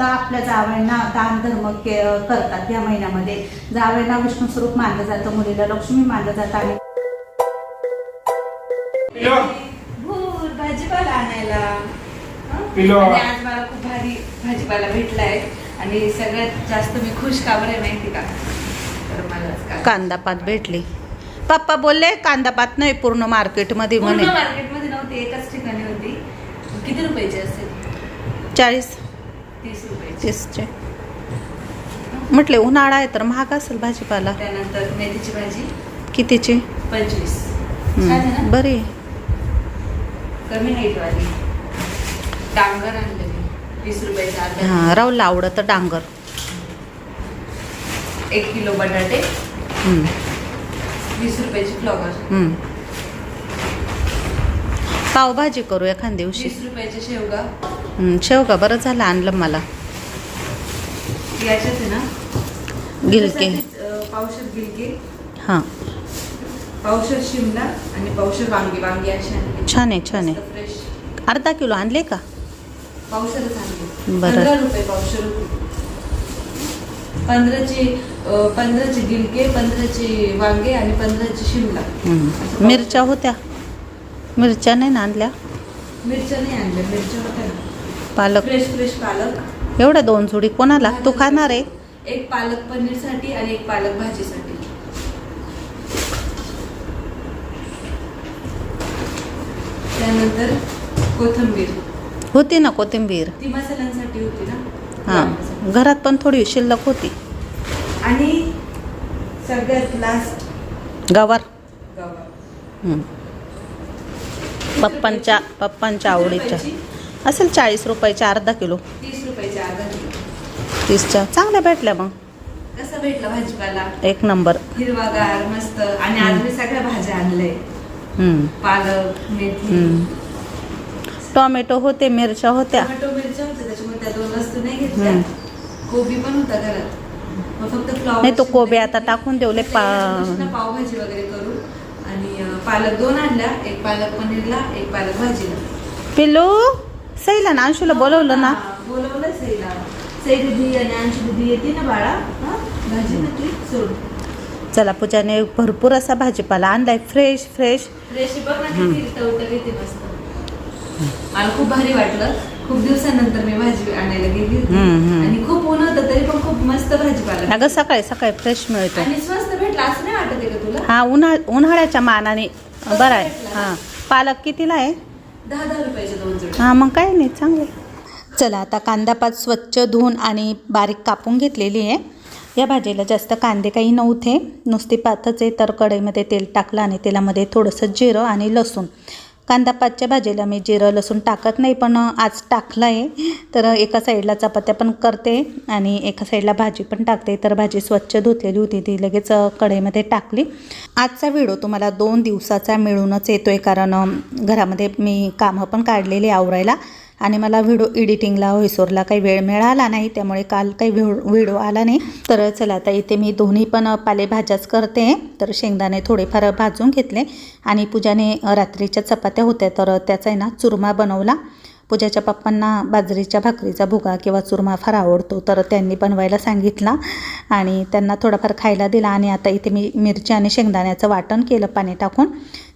आपल्या जावयांना दान धर्म करतात या महिन्यामध्ये. जावयांना विष्णू स्वरूप मानलं जातं, मुलीला लक्ष्मी मानलं जातं. आणि भाजीपाला आणायला आणि आज मला खूप भारी भाजीपाला भेटलाय आणि सगळ्यात जास्त मी खुश का बरं माहिती का, तर मला कांदा पात भेटली. पप्पा बोलले कांदा पात नाही पूर्ण मार्केटमध्ये म्हणे. मार्केटमध्ये नव्हती, एकाच ठिकाणी होती. किती रुपयाची असेल? 40-30 रुपये. 30चे. म्हटले उन्हाळा आहे तर महाग असेल भाजीपाला. त्यानंतर मेथीची भाजी कितीची? 25. छान आहे ना? बरी. कमी हाईट वाली. डांगर आणलेली 20 रुपयाचा अर्धा. हां, राहुलला आवडतं डांगर. 1 किलो बटाटे, 20 रुपयाची फ्लॉवर. पावभाजी करू एखाद दिवशी. 20 रुपयाचे शेवगा. शेवगा बरं झालं आणलं मला. याच्यात आहे ना गिलके. पावशेर गिलके, हां, पावशेर शिमला आणि पावशेर वांगी अशी आणली. छान आहे छान आहे. फ्रेश. अर्धा किलो आणले का? पावशेरच आणले. बरं. 15 रुपये पावशेर होते. 15चे गिलके, 15चे वांगे आणि 15चे शिमला. मिरच्या होत्या? मिरच्या नाही ना आणल्या? मिरच्या नाही आणल्या, मिरच्या होत्या ना. पालक. फ्रेश पालक. एवढ्या 2 जोडी कोणाला? तू खाणार आहे? एक पालक पनीरसाठी आणि एक पालक भाजीसाठी. त्यानंतर कोथिंबीर होती ना कोथिंबीर. ती मसाल्यांसाठी होती ना. हां, घरात पण थोडी शिल्लक होती. आणि सगळ्यात लास्ट गवार. गवार. पप्पांच्या आवडीच्या असेल 40 रुपयाच्या अर्धा किलो. 30 रुपयाच्या अर्धा किलो. 30च्या चांगल्या भेटल्या मग. कसा भेटला भाजीपाला? एक नंबर. हिरवागार मस्त. आणि आज मी सगळ्या भाज्या आणलंय. पालक, मेथी, टोमॅटो होते, मिरच्या होत्या. टोमॅटो, मिरच्या होत्या, त्याच्यामुळे त्या 2 वस्तू नाही घेतल्या. कोबी पण होता घरात. मग फक्त फ्लॉवर नाही तो कोबी आता टाकून देवले. पावभाजी वगैरे करू. आणि पालक 2 आणल्या, एक पालक पनीरला, एक पालक भाजीला. पिल्लू सईला ना अंशूला बोलवलं ना. बोलवलं सईला. सई दीदी आणि अंशू दीदी येते ना बाळा. भाजी नक्की सोड. चला पूजाने भरपूर असा भाजीपाला आणलाय. फ्रेश बघ ना किती टवटवीत आहे मस्त. मला खूप भारी वाटलं. खूप दिवसानंतर मी भाजी आणायला गेली होती आणि खूप ऊन होतं तरी पण खूप मस्त भाजीपाला. अगं सकाळी फ्रेश मिळतो आणि स्वस्त भेटला असं नाही वाटत आहे का तुला? हा, उन्हाळ्याच्या मानाने बरं आहे. हा, पालक कितीला आहे? 10 रुपयाचे 2 जोडी. हा, मग काय नाही, चांगले. चला आता कांदा पात स्वच्छ धुवून आणि बारीक कापून घेतलेली आहे. या भाजीला जास्त कांदे काही नव्हते, नुसती पातच आहे. तर कढईमध्ये तेल टाकलं आणि तेलामध्ये थोडंसं जिरं आणि लसूण. कांदा पातच्या भाजीला मी जिरं लसूण टाकत नाही, पण आज टाकलं आहे. तर एका साईडला चपात्या पण करते आणि एका साईडला भाजी पण टाकते. तर भाजी स्वच्छ धुतलेली होती, ती लगेच कढईमध्ये टाकली. आजचा व्हिडिओ तुम्हाला 2 दिवसाचा मिळूनच येतो आहे, कारण घरामध्ये मी कामं पण काढलेली आवरायला आणि मला व्हिडिओ एडिटिंगला व्हॉइसओव्हरला काही वेळ मिळाला नाही, त्यामुळे काल काही व्हिडिओ आला नाही. तर चला आता इथे मी दोन्ही पण पालेभाज्याच करते. तर शेंगदाणे थोडेफार भाजून घेतले आणि पूजाने रात्रीच्या चपात्या होत्या तर त्याचा आहे ना चुरमा बनवला. पूजाच्या पप्पांना बाजरीच्या भाकरीचा भुगा किंवा चुरमा फार आवडतो, तर त्यांनी बनवायला सांगितला आणि त्यांना थोडाफार खायला दिला. आणि आता इथे मी मिरची आणि शेंगदाण्याचं वाटण केलं पाणी टाकून,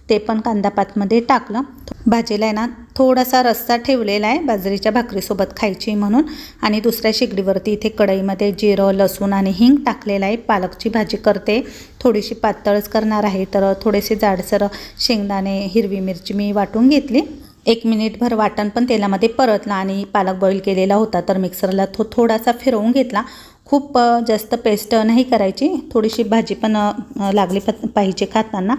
ते पण कांदा पातमध्ये टाकलं. भाजीला आहे ना थोडासा रस्सा ठेवलेला आहे बाजरीच्या भाकरीसोबत खायची म्हणून. आणि दुसऱ्या शेगडीवरती इथे कढईमध्ये जिरं लसूण आणि हिंग टाकलेलं आहे. पालकची भाजी करते, थोडीशी पातळच करणार आहे. तर थोडेसे जाडसर शेंगदाणे हिरवी मिरची मी वाटून घेतली. 1 मिनिटभर वाटण पण तेलामध्ये परतलं आणि पालक बॉईल केलेला होता तर मिक्सरला थोडासा फिरवून घेतला. खूप जास्त पेस्ट नाही करायची, थोडीशी भाजी पण लागली पाहिजे खाताना.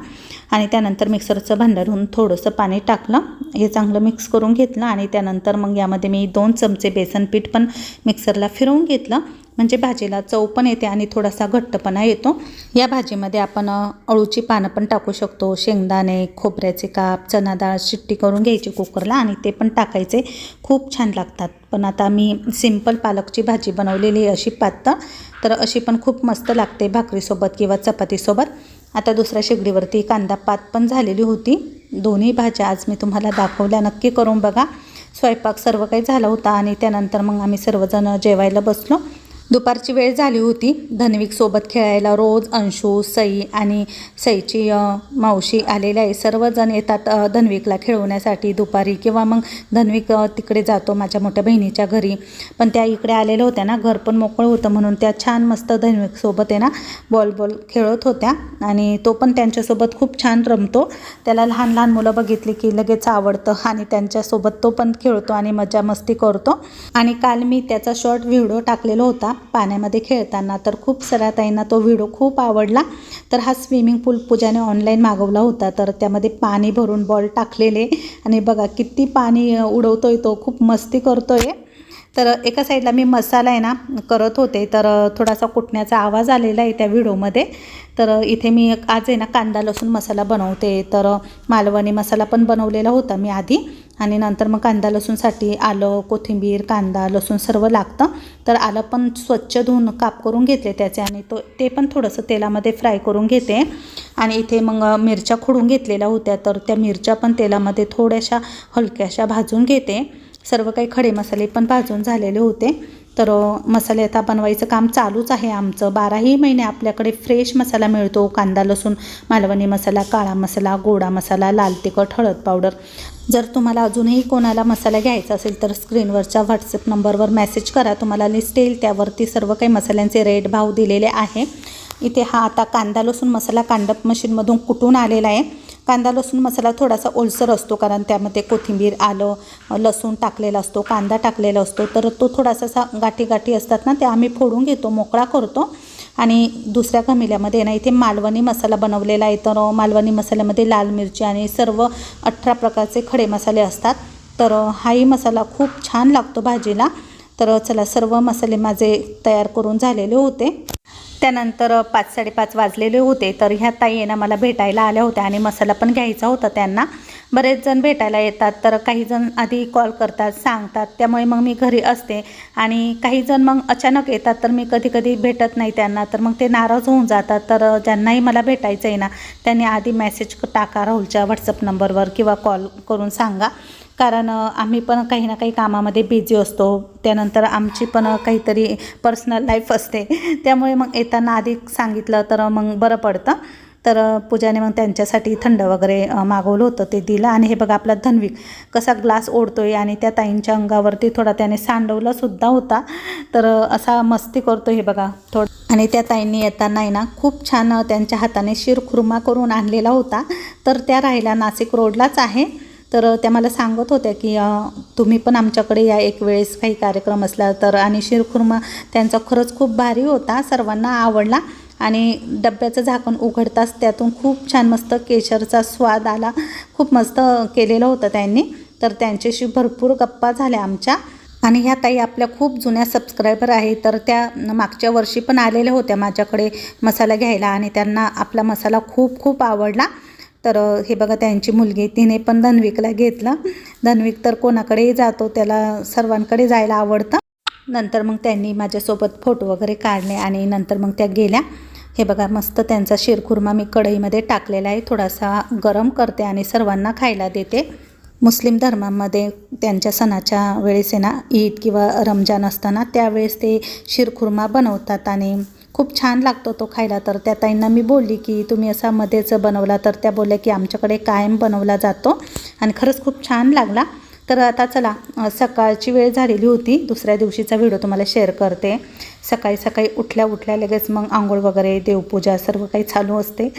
आणि त्यानंतर मिक्सरचं भांडं धुवून थोडंसं पाणी टाकलं, हे चांगलं मिक्स करून घेतलं. आणि त्यानंतर मग यामध्ये मी 2 चमचे बेसन पीठ पण मिक्सरला फिरवून घेतलं, म्हणजे भाजीला चव पण येते आणि थोडासा घट्टपणा येतो. या भाजीमध्ये आपण अळूची पानं पण टाकू शकतो, शेंगदाणे, खोबऱ्याचे काप, चना डाळ शिट्टी करून घ्यायची कुकरला आणि ते पण टाकायचे, खूप छान लागतात. पण आता मी सिंपल पालकची भाजी बनवलेली आहे अशी पातळ, तर अशी पण खूप मस्त लागते भाकरीसोबत किंवा चपातीसोबत. आता दुसऱ्या शेगडीवरती कांदा पात पण झालेली होती. दोन्ही भाज्या आज मी तुम्हाला दाखवल्या, नक्की करून बघा. स्वयंपाक सर्व काही झाला होता आणि त्यानंतर मग आम्ही सर्वजण जेवायला बसलो. दुपारची वेळ झाली होती. धन्विकसोबत खेळायला रोज अंशू, सई आणि सईची मावशी आलेल्या आहे. सर्वजण येतात धन्विकला खेळवण्यासाठी दुपारी, किंवा मग धन्विक तिकडे जातो माझ्या मोठ्या बहिणीच्या घरी. पण त्या इकडे आलेल्या होत्या ना, घर पण मोकळं होतं म्हणून त्या छान मस्त धन्विकसोबत आहे ना बॉल खेळत होत्या आणि तो पण त्यांच्यासोबत खूप छान रमतो. त्याला लहान लहान मुलं बघितली की लगेच आवडतं आणि त्यांच्यासोबत तो पण खेळतो आणि मजा मस्ती करतो. आणि काल मी त्याचा शॉर्ट व्हिडिओ टाकलेला होता पाण्यामध्ये खेळताना, तर खूप साऱ्या ताईंना तो व्हिडिओ खूप आवडला. तर हा स्विमिंग पूल पूजाने ऑनलाईन मागवला होता. तर त्यामध्ये पाणी भरून बॉल टाकलेले आणि बघा किती पाणी उडवतोय तो, खूप मस्ती करतोय. तर एका साईडला मी मसाला आहे ना करत होते, तर थोडासा कुटण्याचा आवाज आलेला आहे त्या व्हिडिओमध्ये. तर इथे मी आज आहे ना कांदा लसूण मसाला बनवते. तर मालवणी मसाला पण बनवलेला होता मी आधी, आणि नंतर मग कांदा लसूणसाठी आलं, कोथिंबीर, कांदा लसूण सर्व लागतं. तर आलं पण स्वच्छ धुवून काप करून घेतले त्याचे, आणि ते पण थोडंसं तेलामध्ये फ्राय करून घेते. आणि इथे मग मिरच्या खोडून घेतलेल्या होत्या, तर त्या मिरच्या पण तेलामध्ये थोड्याशा हलक्याशा भाजून घेते. सर्व काही खडे मसाले पण भाजून झालेले होते. तर मसाले आता बनवायचं काम चालूच आहे आमचं. 12ही महिने आपल्याकडे फ्रेश मसाला मिळतो. कांदा लसूण, मालवणी मसाला, काळा मसाला, गोडा मसाला, लाल तिखट, हळद पावडर. जर तुम्हाला अजूनही कोणाला मसाला घ्यायचा असेल तर स्क्रीनवरच्या व्हॉट्सअप नंबरवर मेसेज करा, तुम्हाला लिस्ट येईल. त्यावरती सर्व काही मसाल्यांचे रेट भाव दिलेले आहे. इथे हा आता कांदा लसूण मसाला कांडप मशीनमधून कुटून आलेला आहे. कांदा लसूण मसाला थोडासा ओलसर असतो, कारण त्यामध्ये कोथिंबीर, आलं, लसूण टाकलेला असतो, कांदा टाकलेला असतो. तर तो थोडासा गाठी असतात ना, ते आम्ही फोडून घेतो, मोकळा करतो. आणि दुसऱ्या घमिल्यामध्ये ना इथे मालवणी मसाला बनवलेला आहे. तर मालवणी मसाल्यामध्ये लाल मिरची आणि सर्व 18 प्रकारचे खडे मसाले असतात. तर हाही मसाला खूप छान लागतो भाजीला. तर चला, सर्व मसाले माझे तयार करून झालेले होते. त्यानंतर 5-5:30 वाजलेले होते. तर ह्या ताई आहे ना मला भेटायला आल्या होत्या आणि मसाला पण घ्यायचा होता त्यांना. बरेच जण भेटायला येतात, तर काही जण आधी कॉल करतात, सांगतात, त्यामुळे मग मी घरी असते. आणि काही जण मग अचानक येतात, तर मी कधी भेटत नाही त्यांना, तर मग ते नाराज होऊन जातात. तर ज्यांनाही मला भेटायचं आहे ना त्यांनी आधी मेसेज टाका राहुलच्या व्हॉट्सअप नंबरवर, किंवा कॉल करून सांगा. कारण आम्ही पण काही ना काही कामामध्ये बिझी असतो. त्यानंतर आमची पण काहीतरी पर्सनल लाईफ असते, त्यामुळे मग येताना आधी सांगितलं तर मग बरं पडतं. तर पूजाने मग त्यांच्यासाठी थंड वगैरे मागवलं होतं, ते दिलं. आणि हे बघा आपला धन्विक कसा ग्लास ओढतोय, आणि त्या ताईंच्या अंगावरती थोडा त्याने सांडवलासुद्धा होता. तर असा मस्ती करतो हे बघा थोडं. आणि त्या ताईंनी येताना आहे ना खूप छान त्यांच्या हाताने शिरखुर्मा करून आणलेला होता. तर त्या राहिला नाशिक रोडलाच आहे. तर त्या मला सांगत होत्या की तुम्ही पण आमच्याकडे या एक वेळेस, काही कार्यक्रम असला तर. आणि शिरखुर्मा त्यांचा खरंच खूप भारी होता, सर्वांना आवडला. आणि डब्याचं झाकण उघडताच त्यातून खूप छान मस्त केशरचा स्वाद आला. खूप मस्त केलेलं होतं त्यांनी. तर त्यांच्याशी भरपूर गप्पा झाल्या आमच्या. आणि ह्या ताई आपल्या खूप जुन्या सबस्क्रायबर आहे. तर त्या मागच्या वर्षी पण आलेल्या होत्या माझ्याकडे मसाला घ्यायला, आणि त्यांना आपला मसाला खूप आवडला. तर हे बघा त्यांची मुलगी, तिने पण धन्विकला घेतलं. धन्विक तर कोणाकडेही जातो, त्याला सर्वांकडे जायला आवडतं. नंतर मग त्यांनी माझ्यासोबत फोटो वगैरे काढले आणि नंतर मग त्या गेल्या. हे बघा मस्त त्यांचा शिरखुर्मा मी कढईमध्ये टाकलेला आहे. थोडासा गरम करते आणि सर्वांना खायला देते. मुस्लिम धर्मामध्ये त्यांच्या सणाच्या वेळेस आहे ना, ईद किंवा रमजान असताना त्यावेळेस ते शिरखुर्मा बनवतात आणि खूप छान लागतो तो खायला. तर त्या ताईंना मी बोलली की तुम्ही असा मध्येच बनवला, तर त्या बोलल्या की आमच्याकडे कायम बनवला जातो, आणि खरंच खूप छान लागला. तर आता चला, सकाळची वेळ झालेली होती. दुसऱ्या दिवशीचा व्हिडिओ तुम्हाला शेअर करते. सकाळी उठल्या लगेच मग आंघोळ वगैरे, देवपूजा सर्व काही चालू असते.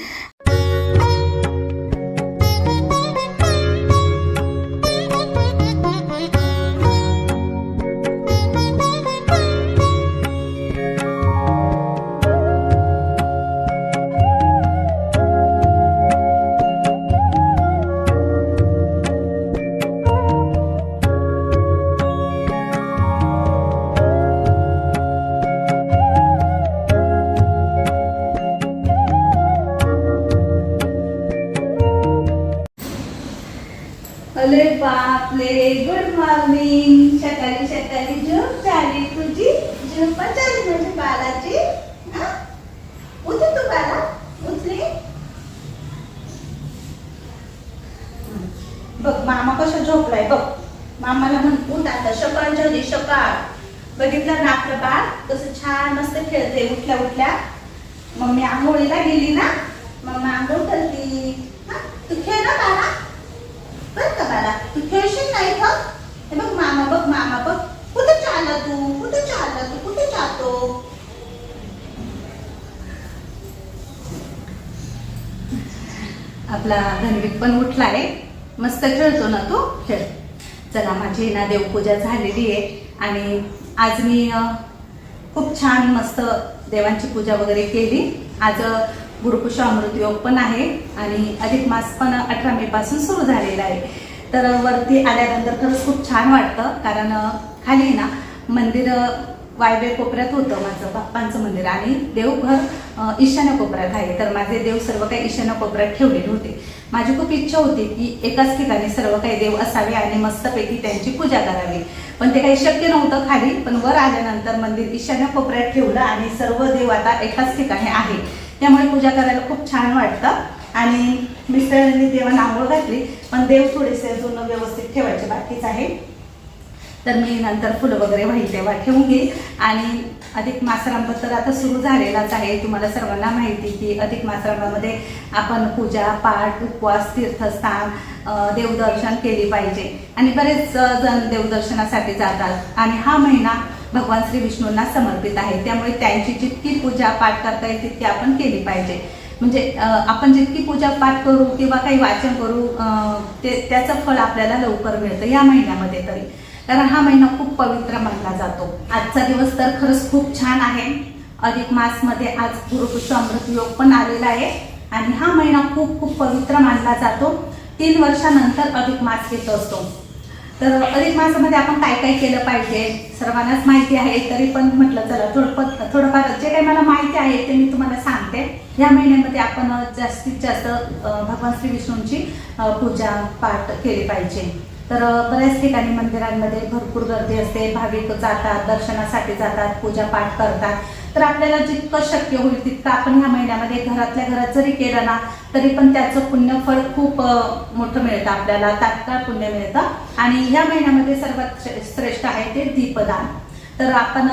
अरे बापले, गुड मॉर्निंग. सकाळी झोप झाली तुझी? झोप झाली म्हणजे बाळाची? उठे तू बाळा, उठली? बघ मामा कसा झोपलाय बघ. मामाला म्हण उठ आता, सकाळ झाली सकाळ. बघितलं ना आपलं बाळ कसं छान मस्त खेळते उठल्या उठल्या. मम्मी आंघोळीला गेली ना, मम्मा आंघोळ करती. तू खेळ ना बाळा, बरं का बाळा, तू खेळशील नाही का? हे बघ मामा बघ, कुठे चालला तू, कुठे चालला तू, कुठे जातो? आपला धनवीर पण उठलाय, मस्त खेळतो ना तो, खेळ. चला माझी ना देवपूजा झालेली आहे आणि आज मी खूप छान मस्त देवांची पूजा वगैरे केली. आज गुरुपुष्य अमृत योग पण आहे आणि अधिक मास पण 18 मे पासून सुरू झालेला आहे. तर वरती आल्यानंतर खरंच खूप छान वाटतं, कारण खाली ना मंदिर वायव्य कोपऱ्यात होतं माझं बाप्पांचं मंदिर आणि देवघर ईशान्य कोपऱ्यात आहे. तर माझे देव सर्व काही ईशान्य कोपऱ्यात ठेवलेले होते. माझी खूप इच्छा होती की एकाच ठिकाणी सर्व काही देव असावे आणि मस्तपैकी त्यांची पूजा करावी, पण ते काही शक्य नव्हतं खाली. पण वर आल्यानंतर मंदिर ईशान्य कोपऱ्यात ठेवलं आणि सर्व देव आता एकाच ठिकाणी आहे, त्यामुळे पूजा करायला खूप छान वाटतं. आणि मिस्टरांनी देवांना आंघोळ घातली, पण देव थोडेसे अजून व्यवस्थित ठेवायचे बाकीच आहे. तर मी नंतर फुलं वगैरे होईल तेव्हा ठेवून घेईल. आणि अधिक मासरांब तर आता सुरू झालेलाच आहे. तुम्हाला सर्वांना माहिती की अधिक मासरांबामध्ये आपण पूजा पाठ उपवास तीर्थस्थान देवदर्शन केली पाहिजे आणि बरेच जण देवदर्शनासाठी जातात. आणि हा महिना भगवान श्री विष्णूंना समर्पित आहे, त्यामुळे त्यांची जितकी पूजा पाठ करता येईल तितकी आपण केली पाहिजे. म्हणजे आपण जितकी पूजा पाठ करू किंवा काही वाचन करू त्याचं फळ आपल्याला लवकर मिळतं या महिन्यामध्ये तरी, कारण हा महिना खूप पवित्र मानला जातो. आजचा दिवस तर खरंच खूप छान आहे. अधिक मासमध्ये आज गुरुपुष्य अमृत योग पण आलेला आहे आणि हा महिना खूप खूप पवित्र मानला जातो. 3 वर्षानंतर अधिक मास येत असतो. तर अधिक मासामध्ये आपण काय काय केलं पाहिजे सर्वांनाच माहिती आहे, तरी पण म्हटलं चला थोडंफार जे काही मला माहिती आहे ते मी तुम्हाला सांगते. या महिन्यामध्ये आपण जास्तीत जास्त भगवान श्री विष्णूंची पूजा पाठ केली पाहिजे. तर बऱ्याच ठिकाणी मंदिरांमध्ये भरपूर गर्दी असते, भाविक जातात, दर्शनासाठी जातात, पूजा पाठ करतात. तर आपल्याला जितकं शक्य होईल तितकं आपण ह्या महिन्यामध्ये घरातल्या घरात जरी केलं ना तरी पण त्याचं पुण्यफळ खूप मोठं मिळतं, आपल्याला तात्काळ पुण्य मिळतं. आणि ह्या महिन्यामध्ये सर्वात श्रेष्ठ आहे ते दीपदान. तर आपण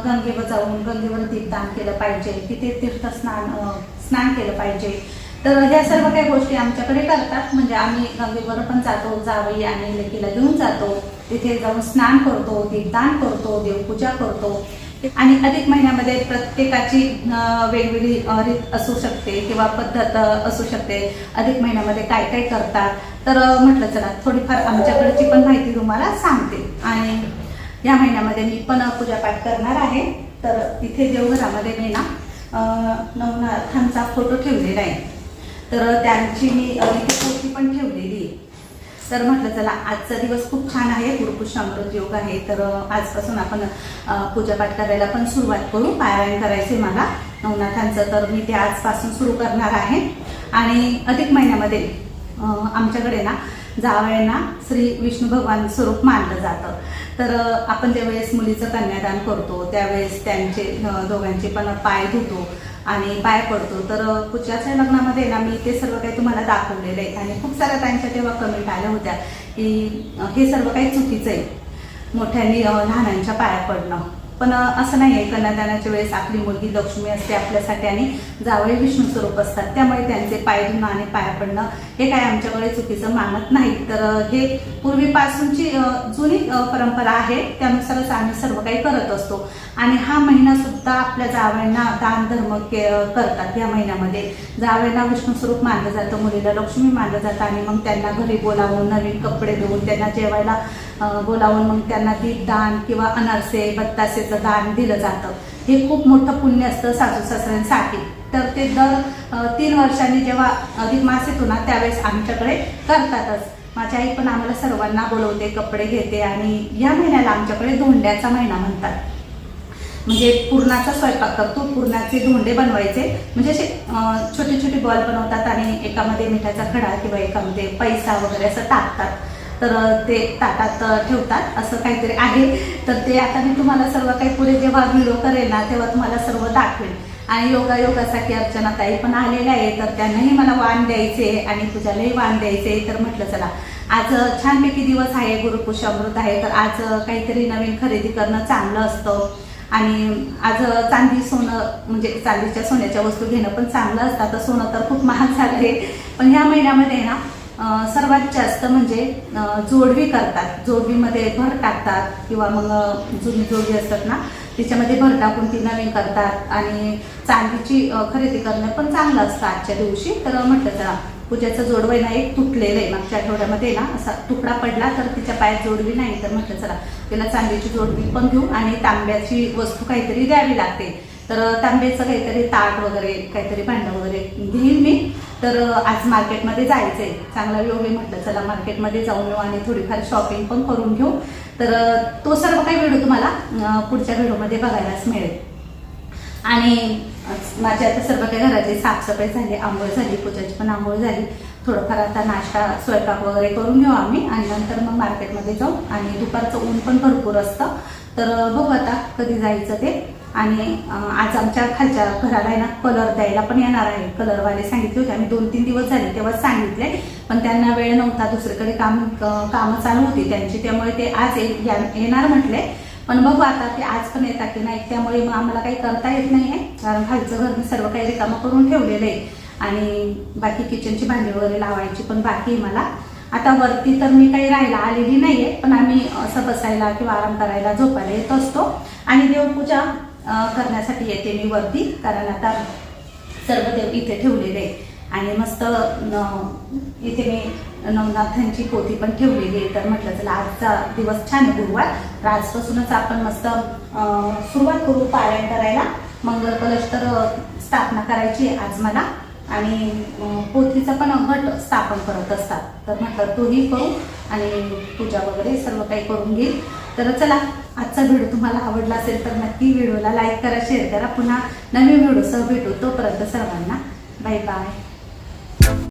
गंगेवर जाऊन गंगेवर दीपदान केलं पाहिजे, तिथे स्नान केलं पाहिजे. तर ह्या सर्व काही गोष्टी आमच्याकडे करतात. म्हणजे आम्ही गंगेवर पण जातो, जावई आणि लेकीला घेऊन जातो, तिथे जाऊन स्नान करतो, दीपदान करतो, देवपूजा करतो. आणि अधिक महिन्यामध्ये प्रत्येकाची वेगवेगळी रीत असू शकते किंवा पद्धत असू शकते. अधिक महिन्यामध्ये काय काय करतात, तर म्हटलं चला थोडीफार आमच्याकडची पण माहिती तुम्हाला सांगते. आणि या महिन्यामध्ये मी पण पूजापाठ करणार आहे. तर इथे देवघरामध्ये मी ना नवनाथांचा फोटो ठेवलेला आहे, तर त्यांची मी इथे मूर्ती पण ठेवलेली आहे. तर म्हटलं चला आजचा दिवस खूप छान आहे, गुरुपुष्य अमृत योग आहे. तर आजपासून आपण पूजापाठ करायला पण सुरुवात करू. पारायण करायचे मला नवनाथांचं, तर मी ते आजपासून सुरू करणार आहे. आणि अधिक महिन्यामध्ये आमच्याकडे ना जावयांना श्री विष्णू भगवान स्वरूप मानलं जातं. तर आपण ज्यावेळेस मुलीचं कन्यादान करतो त्यावेळेस त्यांचे दोघांचे पण पाय धुतो आणि पाय पडतो. तर पुढच्याच्या लग्नामध्ये ना मी ते सर्व काही तुम्हाला दाखवलेलं आहे आणि खूप साऱ्या त्यांच्या तेव्हा कमेंट आल्या होत्या की हे सर्व काही चुकीचं आहे, मोठ्यांनी लहानांच्या पाया पडणं. पण असं नाही आहे. कन्यादानाच्या वेळेस आपली मुलगी लक्ष्मी असते आपल्यासाठी आणि जावई विष्णू स्वरूप असतात, त्यामुळे त्यांचे पाय धुणं आणि पाया पडणं हे काय आमच्याकडे चुकीचं मानत नाही. तर हे पूर्वीपासूनची जुनी परंपरा आहे, त्यानुसारच आम्ही सर्व काही करत असतो. आणि हा महिना सुद्धा आपल्या जावयांना दान धर्म करतात. या महिन्यामध्ये जावयांना विष्णू स्वरूप मानलं जातं, मुलीला लक्ष्मी मानलं जातं. आणि मग त्यांना घरी बोलावून नवीन कपडे देऊन त्यांना जेवायला बोलावून मग त्यांना दीपदान किंवा अनारसे बत्तासेचं दान दिलं जातं. हे खूप मोठं पुण्य असतं सासू सासऱ्यांसाठी. तर ते दर 3 वर्षांनी जेव्हा अधिक मास येतो ना त्यावेळेस आमच्याकडे करतातच. माझी आई पण आम्हाला सर्वांना बोलवते, कपडे घेते. आणि या महिन्याला आमच्याकडे धोंड्याचा महिना म्हणतात. म्हणजे पुरणाचा स्वयंपाक करतो, पुरणाचे धोंडे बनवायचे, म्हणजे असे छोटे छोटे बॉल बनवतात आणि एकामध्ये मिठाचा खडा किंवा एकामध्ये पैसा वगैरे असं टाकतात. तर ते ताटात ठेवतात, असं काहीतरी आहे. तर ते आता मी तुम्हाला सर्व काही पुढे जेव्हा व्हिडिओ करेल ना तेव्हा तुम्हाला सर्व दाखवेल. आणि योगासाठी अर्चनाताई पण आलेल्या आहे, तर त्यांनाही मला वाण द्यायचे आणि पूजालाही वाण द्यायचे. तर म्हटलं चला आज छानपैकी दिवस आहे, गुरुपुष्यामृत आहे, तर आज काहीतरी नवीन खरेदी करणं चांगलं असतं. आणि आज चांदी सोनं म्हणजे चांदीच्या सोन्याच्या वस्तू घेणं पण चांगलं असतं. आता सोनं तर खूप महाग झालं आहे, पण ह्या महिन्यामध्ये ना सर्वात जास्त म्हणजे जोडवी करतात. जोडवीमध्ये भर टाकतात किंवा मग जुनी जोडवी असतात ना तिच्यामध्ये भर टाकून ती नवीन करतात. आणि चांदीची खरेदी करणं पण चांगलं असतं आजच्या दिवशी. तर म्हटलं चला पूजाचं जोडवं ना एक तुटलेलं आहे, मागच्या आठवड्यामध्ये ना असा तुकडा पडला, तर तिच्या पायात जोडवी नाही, तर म्हटलं चला तिला चांदीची जोडवी पण घेऊ आणि तांब्याची वस्तू काहीतरी द्यावी लागते. तर तांब्याचं काहीतरी ताट वगैरे काहीतरी भांडं वगैरे घेईन मी. तर आज मार्केटमध्ये जायचं आहे, चांगला योग आहे, म्हटलं चला मार्केटमध्ये जाऊन येऊ आणि थोडीफार शॉपिंग पण करून घेऊ. तर तो सर्व काही व्हिडिओ तुम्हाला पुढच्या व्हिडिओमध्ये बघायलाच मिळेल. आणि माझी आता सर्व काही घराची साफसफाई झाली, आंघोळ झाली, पूजाची पण आंघोळ झाली. थोडंफार आता नाश्ता स्वयंपाक वगैरे करून घेऊ आम्ही आणि नंतर मग मार्केटमध्ये जाऊ. आणि दुपारचं ऊन पण भरपूर असतं, तर बघू आता कधी जायचं ते. आणि आज आमच्या खालच्या घराला आहे ना कलर द्यायला पण येणार आहे. कलरवाले सांगितले होते, आम्ही 2-3 दिवस झाले तेव्हाच सांगितले, पण त्यांना वेळ नव्हता, दुसरीकडे कामं चालू होती त्यांची, त्यामुळे ते आज येणार म्हटले. पण बघू आता ते आज पण येतात की नाही, त्यामुळे मग आम्हाला काही करता येत नाही आहे, कारण खालचं घर मी सर्व काही रिकामं करून ठेवलेलं आहे. आणि बाकी किचनची भांडी वगैरे लावायची पण बाकी आहे मला. आता वरती तर मी काही राहायला आलेली नाही आहे, पण आम्ही असं बसायला किंवा आराम करायला झोपायला येत असतो. आणि देवपूजा करण्यासाठी येते मी वरती, कारण आता सर्व देव इथे ठेवलेले आहे. आणि मस्त इथे मी नवनाथांची पोथी पण ठेवलेली आहे. तर म्हटलं चला आजचा दिवस छान आहे गुरुवार, तर आजपासूनच आपण मस्त सुरुवात करू पारायण करायला. मंगल कलश तर स्थापना करायची आहे आज मला, आणि पोथीचा पण घट स्थापन करत असतात, तर म्हटलं तोही करू आणि पूजा वगैरे सर्व काही करून घेईल. तर चला आजचा व्हिडिओ तुम्हाला आवडला असेल तर नक्की व्हिडिओला लाईक करा, शेअर करा. पुन्हा नवीन व्हिडिओसह भेटू, तोपर्यंत सर्वांना बाय बाय.